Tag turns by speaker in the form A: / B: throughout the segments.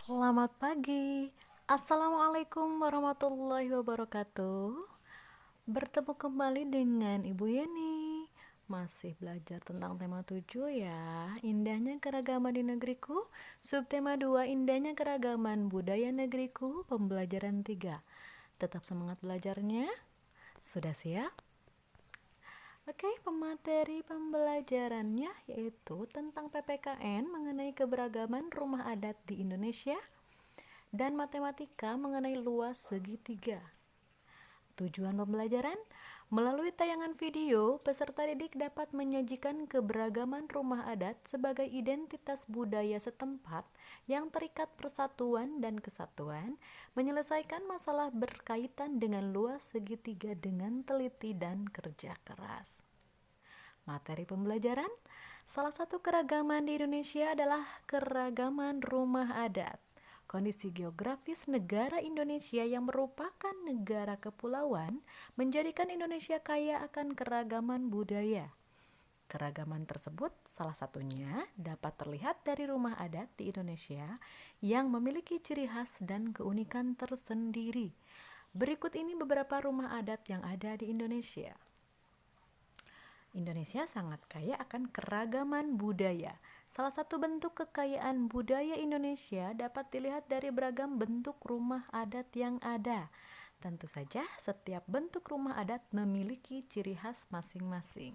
A: Selamat pagi. Assalamualaikum warahmatullahi wabarakatuh. Bertemu kembali dengan Ibu Yeni. Masih belajar tentang tema 7 ya. Indahnya keragaman di negeriku. Subtema 2, indahnya keragaman budaya negeriku. Pembelajaran 3. Tetap semangat belajarnya. Sudah siap? Oke, pemateri pembelajarannya yaitu tentang PPKN mengenai keberagaman rumah adat di Indonesia dan matematika mengenai luas segitiga. Tujuan pembelajaran: melalui tayangan video, peserta didik dapat menyajikan keberagaman rumah adat sebagai identitas budaya setempat yang terikat persatuan dan kesatuan, menyelesaikan masalah berkaitan dengan luas segitiga dengan teliti dan kerja keras. Materi pembelajaran: salah satu keragaman di Indonesia adalah keragaman rumah adat. Kondisi geografis negara Indonesia yang merupakan negara kepulauan menjadikan Indonesia kaya akan keragaman budaya. Keragaman tersebut salah satunya dapat terlihat dari rumah adat di Indonesia yang memiliki ciri khas dan keunikan tersendiri. Berikut ini beberapa rumah adat yang ada di Indonesia. Indonesia sangat kaya akan keragaman budaya. Salah satu bentuk kekayaan budaya Indonesia dapat dilihat dari beragam bentuk rumah adat yang ada. Tentu saja, setiap bentuk rumah adat memiliki ciri khas masing-masing.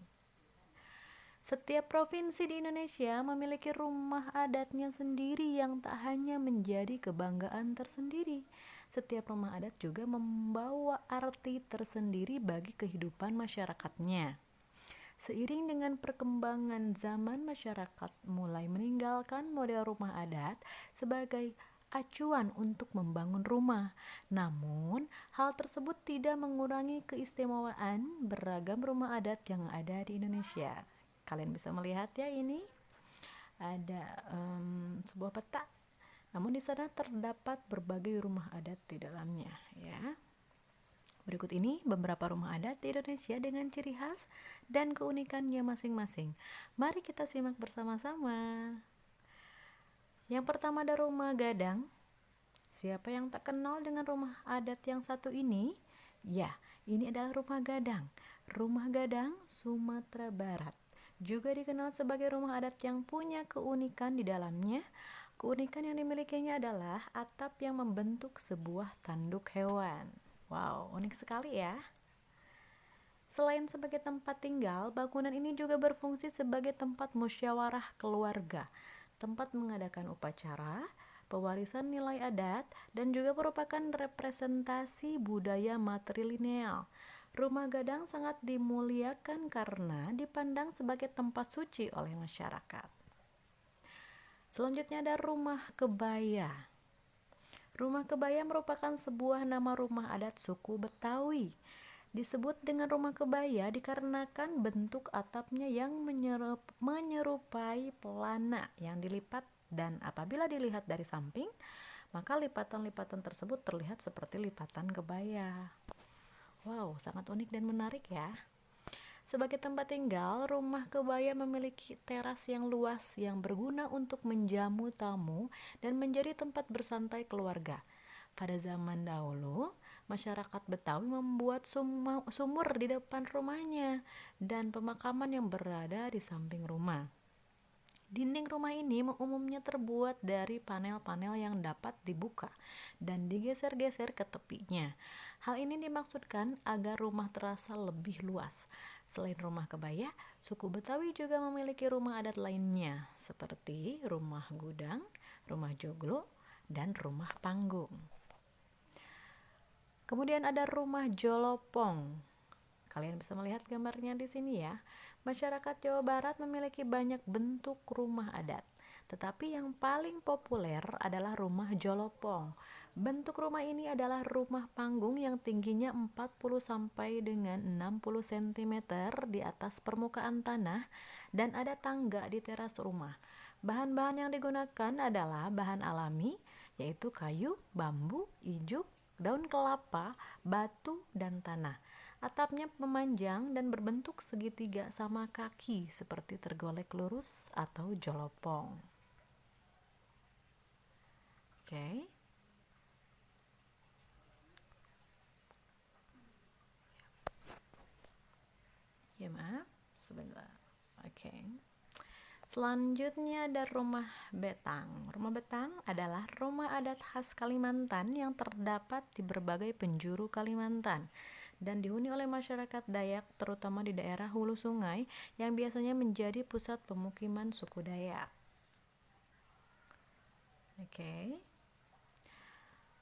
A: Setiap provinsi di Indonesia memiliki rumah adatnya sendiri yang tak hanya menjadi kebanggaan tersendiri. Setiap rumah adat juga membawa arti tersendiri bagi kehidupan masyarakatnya. Seiring dengan perkembangan zaman, masyarakat mulai meninggalkan model rumah adat sebagai acuan untuk membangun rumah. Namun, hal tersebut tidak mengurangi keistimewaan beragam rumah adat yang ada di Indonesia. Kalian bisa melihat ya, ini ada sebuah peta. Namun di sana terdapat berbagai rumah adat di dalamnya, ya. Berikut ini beberapa rumah adat di Indonesia dengan ciri khas dan keunikannya masing-masing. Mari kita simak bersama-sama. Yang pertama ada rumah gadang. Siapa yang tak kenal dengan rumah adat yang satu ini? Ya, ini adalah rumah gadang. Rumah gadang Sumatera Barat. Juga dikenal sebagai rumah adat yang punya keunikan di dalamnya. Keunikan yang dimilikinya adalah atap yang membentuk sebuah tanduk hewan. Wow, unik sekali ya. Selain sebagai tempat tinggal, bangunan ini juga berfungsi sebagai tempat musyawarah keluarga, tempat mengadakan upacara, pewarisan nilai adat, dan juga merupakan representasi budaya matrilineal. Rumah gadang sangat dimuliakan karena dipandang sebagai tempat suci oleh masyarakat. Selanjutnya ada rumah kebaya. Rumah kebaya merupakan sebuah nama rumah adat suku Betawi. Disebut dengan rumah kebaya dikarenakan bentuk atapnya yang menyerupai pelana yang dilipat, dan apabila dilihat dari samping, maka lipatan-lipatan tersebut terlihat seperti lipatan kebaya. Wow, sangat unik dan menarik ya. Sebagai tempat tinggal, rumah kebaya memiliki teras yang luas yang berguna untuk menjamu tamu dan menjadi tempat bersantai keluarga. Pada zaman dahulu, masyarakat Betawi membuat sumur di depan rumahnya dan pemakaman yang berada di samping rumah. Dinding rumah ini umumnya terbuat dari panel-panel yang dapat dibuka dan digeser-geser ke tepinya. Hal ini dimaksudkan agar rumah terasa lebih luas. Selain rumah kebaya, suku Betawi juga memiliki rumah adat lainnya, seperti rumah gudang, rumah joglo, dan rumah panggung. Kemudian ada rumah jolopong. Kalian bisa melihat gambarnya di sini ya. Masyarakat Jawa Barat memiliki banyak bentuk rumah adat, tetapi yang paling populer adalah rumah jolopong. Bentuk rumah ini adalah rumah panggung yang tingginya 40 sampai dengan 60 cm di atas permukaan tanah dan ada tangga di teras rumah. Bahan-bahan yang digunakan adalah bahan alami, yaitu kayu, bambu, ijuk, daun kelapa, batu, dan tanah. Atapnya memanjang dan berbentuk segitiga sama kaki seperti tergolek lurus atau jolopong. Oke. Ya, maaf, sebentar. Oke. Selanjutnya ada rumah betang. Rumah betang adalah rumah adat khas Kalimantan yang terdapat di berbagai penjuru Kalimantan dan dihuni oleh masyarakat Dayak terutama di daerah hulu sungai yang biasanya menjadi pusat pemukiman suku Dayak. Oke.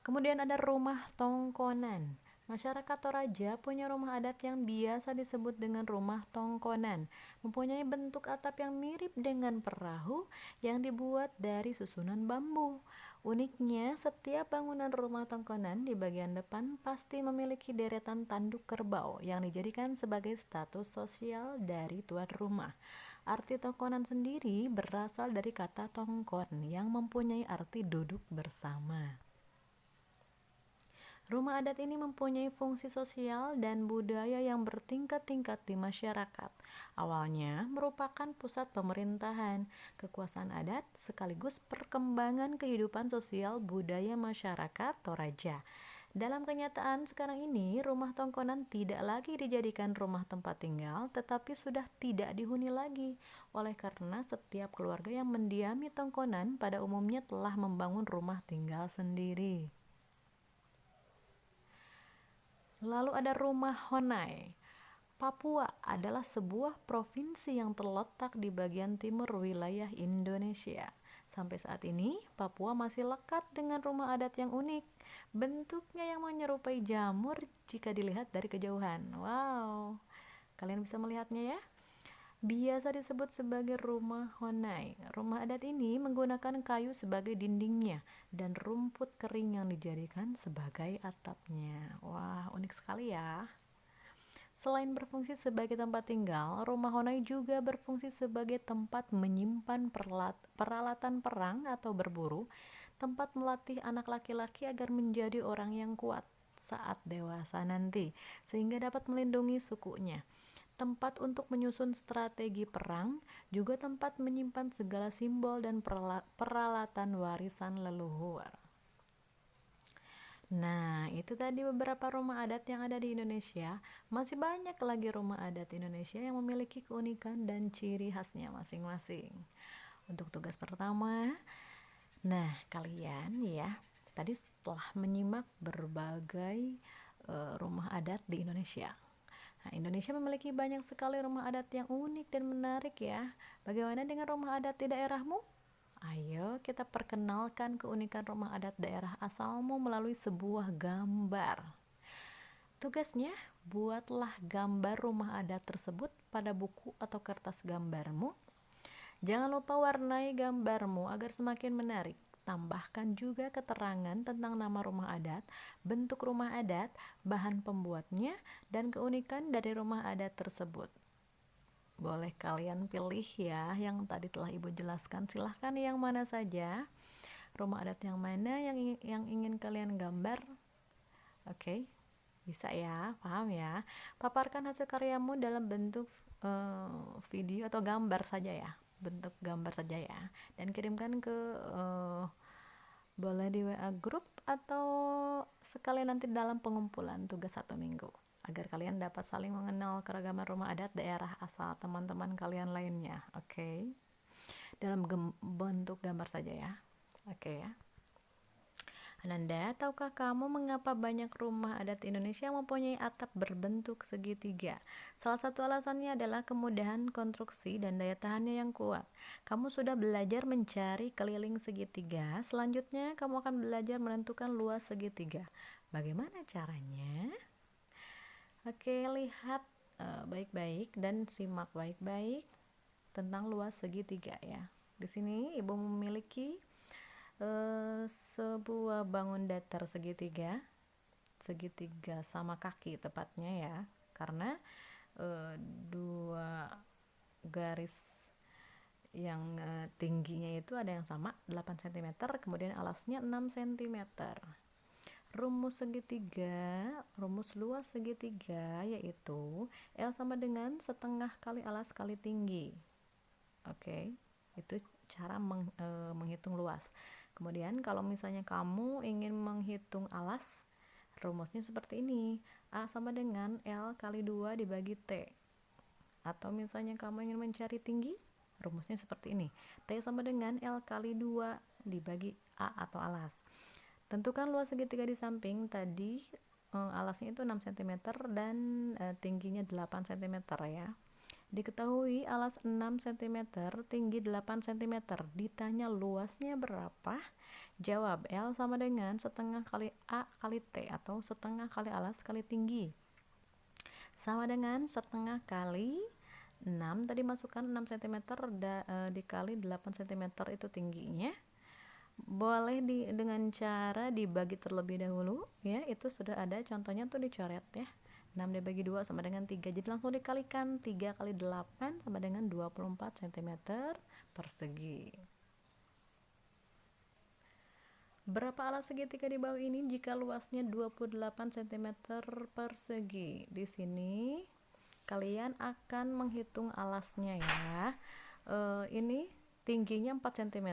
A: Kemudian ada rumah tongkonan. Masyarakat Toraja punya rumah adat yang biasa disebut dengan rumah tongkonan, mempunyai bentuk atap yang mirip dengan perahu yang dibuat dari susunan bambu. Uniknya, setiap bangunan rumah tongkonan di bagian depan pasti memiliki deretan tanduk kerbau yang dijadikan sebagai status sosial dari tuan rumah. Arti tongkonan sendiri berasal dari kata tongkon yang mempunyai arti duduk bersama. Rumah adat ini mempunyai fungsi sosial dan budaya yang bertingkat-tingkat di masyarakat. Awalnya merupakan pusat pemerintahan, kekuasaan adat, sekaligus perkembangan kehidupan sosial budaya masyarakat Toraja. Dalam kenyataan sekarang ini, rumah tongkonan tidak lagi dijadikan rumah tempat tinggal, tetapi sudah tidak dihuni lagi. Oleh karena setiap keluarga yang mendiami tongkonan pada umumnya telah membangun rumah tinggal sendiri. Lalu ada rumah Honai. Papua adalah sebuah provinsi yang terletak di bagian timur wilayah Indonesia. Sampai saat ini, Papua masih lekat dengan rumah adat yang unik. Bentuknya yang menyerupai jamur jika dilihat dari kejauhan. Wow, kalian bisa melihatnya ya? Biasa disebut sebagai rumah Honai. Rumah adat ini menggunakan kayu sebagai dindingnya dan rumput kering yang dijadikan sebagai atapnya. Wah, unik sekali ya. Selain berfungsi sebagai tempat tinggal, rumah Honai juga berfungsi sebagai tempat menyimpan peralatan perang atau berburu, tempat melatih anak laki-laki agar menjadi orang yang kuat saat dewasa nanti, sehingga dapat melindungi sukunya. Tempat untuk menyusun strategi perang, juga tempat menyimpan segala simbol dan peralatan warisan leluhur. Nah, itu tadi beberapa rumah adat yang ada di Indonesia. Masih banyak lagi rumah adat Indonesia yang memiliki keunikan dan ciri khasnya masing-masing. Untuk tugas pertama, nah kalian ya, tadi setelah menyimak berbagai rumah adat di Indonesia. Nah, Indonesia memiliki banyak sekali rumah adat yang unik dan menarik ya. Bagaimana dengan rumah adat di daerahmu? Ayo kita perkenalkan keunikan rumah adat daerah asalmu melalui sebuah gambar. Tugasnya, buatlah gambar rumah adat tersebut pada buku atau kertas gambarmu. Jangan lupa warnai gambarmu agar semakin menarik. Tambahkan juga keterangan tentang nama rumah adat, bentuk rumah adat, bahan pembuatnya, dan keunikan dari rumah adat tersebut. Boleh kalian pilih ya yang tadi telah Ibu jelaskan. Silahkan yang mana saja. Rumah adat yang mana yang ingin kalian gambar? Oke, bisa ya, paham ya. Paparkan hasil karyamu dalam bentuk video atau gambar saja ya. Bentuk gambar saja ya, dan kirimkan ke boleh di WA grup atau sekalian nanti dalam pengumpulan tugas 1 minggu agar kalian dapat saling mengenal keragaman rumah adat daerah asal teman-teman kalian lainnya. Oke. Dalam bentuk gambar saja ya. Oke ya. Ananda, tahukah kamu mengapa banyak rumah adat Indonesia mempunyai atap berbentuk segitiga? Salah satu alasannya adalah kemudahan konstruksi dan daya tahannya yang kuat. Kamu sudah belajar mencari keliling segitiga, selanjutnya kamu akan belajar menentukan luas segitiga. Bagaimana caranya? Oke, lihat baik-baik dan simak baik-baik tentang luas segitiga ya. Di sini Ibu memiliki sebuah bangun datar segitiga sama kaki tepatnya ya, karena dua garis yang tingginya itu ada yang sama 8 cm, kemudian alasnya 6 cm. Rumus luas segitiga yaitu L sama dengan setengah kali alas kali tinggi. Oke, itu cara menghitung luas. Kemudian kalau misalnya kamu ingin menghitung alas, rumusnya seperti ini. A sama dengan L kali 2 dibagi T. Atau misalnya kamu ingin mencari tinggi, rumusnya seperti ini. T sama dengan L kali 2 dibagi A atau alas. Tentukan luas segitiga di samping. Tadi alasnya itu 6 cm dan tingginya 8 cm ya. Diketahui alas 6 cm, tinggi 8 cm. Ditanya luasnya berapa? Jawab, L sama dengan setengah kali A kali T atau setengah kali alas kali tinggi. Sama dengan setengah kali 6, tadi masukkan 6 cm dikali 8 cm itu tingginya. Boleh dengan cara dibagi terlebih dahulu ya, itu sudah ada contohnya tuh dicoret ya. 6 dibagi 2 sama dengan 3, jadi langsung dikalikan. 3 kali 8 sama dengan 24 cm persegi. Berapa alas segitiga di bawah ini jika luasnya 28 cm persegi? Di sini kalian akan menghitung alasnya ya. Ini tingginya 4 cm.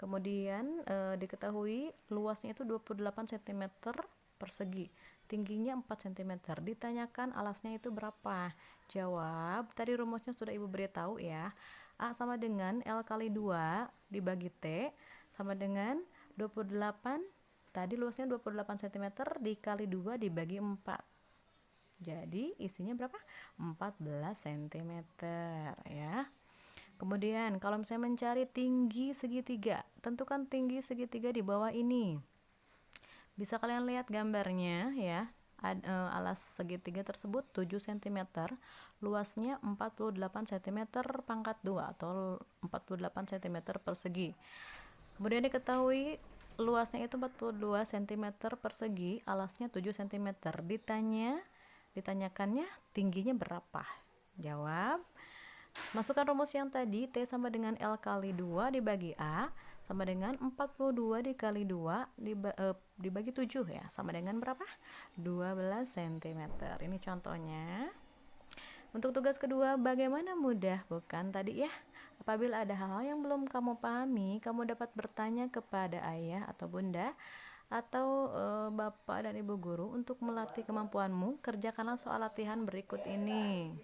A: Kemudian diketahui luasnya itu 28 cm persegi, tingginya 4 cm. Ditanyakan alasnya itu berapa? Jawab, tadi rumusnya sudah ibu beritahu ya. A sama dengan L kali 2 dibagi T sama dengan 28, tadi luasnya 28 cm dikali 2 dibagi 4. Jadi isinya berapa? 14 cm ya. Kemudian kalau misalnya mencari tinggi segitiga, tentukan tinggi segitiga di bawah ini. Bisa kalian lihat gambarnya ya. Alas segitiga tersebut 7 cm, luasnya 48 cm pangkat 2 atau 48 cm persegi. Kemudian diketahui luasnya itu 42 cm persegi, alasnya 7 cm. Ditanyakannya tingginya berapa? Jawab, masukkan rumus yang tadi, T sama dengan L kali 2 dibagi A sama dengan 42 dikali 2 dibagi 7 ya, sama dengan berapa? 12 cm. Ini contohnya. Untuk tugas kedua, bagaimana mudah bukan tadi ya? Apabila ada hal-hal yang belum kamu pahami, kamu dapat bertanya kepada ayah atau bunda atau bapak dan ibu guru untuk melatih kemampuanmu. Kerjakanlah soal latihan berikut ini.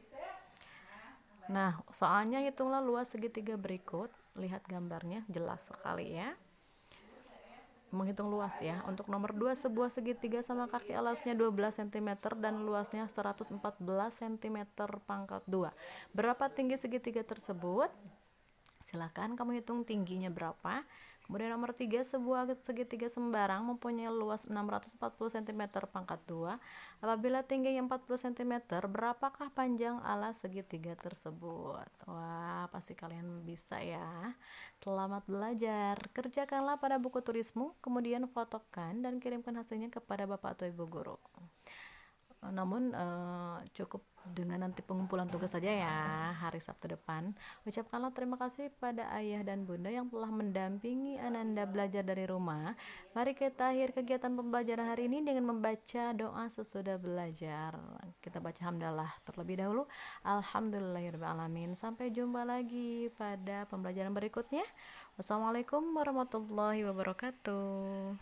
A: Nah, soalnya hitunglah luas segitiga berikut. Lihat gambarnya, jelas sekali ya. Menghitung luas ya. Untuk nomor 2, sebuah segitiga sama kaki alasnya 12 cm dan luasnya 114 cm pangkat 2. Berapa tinggi segitiga tersebut? Silahkan kamu hitung tingginya berapa. Kemudian nomor 3, sebuah segitiga sembarang mempunyai luas 640 cm pangkat 2. Apabila tingginya 40 cm, berapakah panjang alas segitiga tersebut? Wah, pasti kalian bisa ya. Selamat belajar. Kerjakanlah pada buku tulismu, kemudian fotokan dan kirimkan hasilnya kepada bapak atau ibu guru. Namun cukup dengan nanti pengumpulan tugas saja ya hari Sabtu depan. Ucapkanlah terima kasih pada ayah dan bunda yang telah mendampingi Ananda belajar dari rumah. Mari kita akhir kegiatan pembelajaran hari ini dengan membaca doa sesudah belajar. Kita baca hamdalah terlebih dahulu. Alhamdulillahirrahmanirrahim. Sampai jumpa lagi pada pembelajaran berikutnya. Wassalamualaikum warahmatullahi wabarakatuh.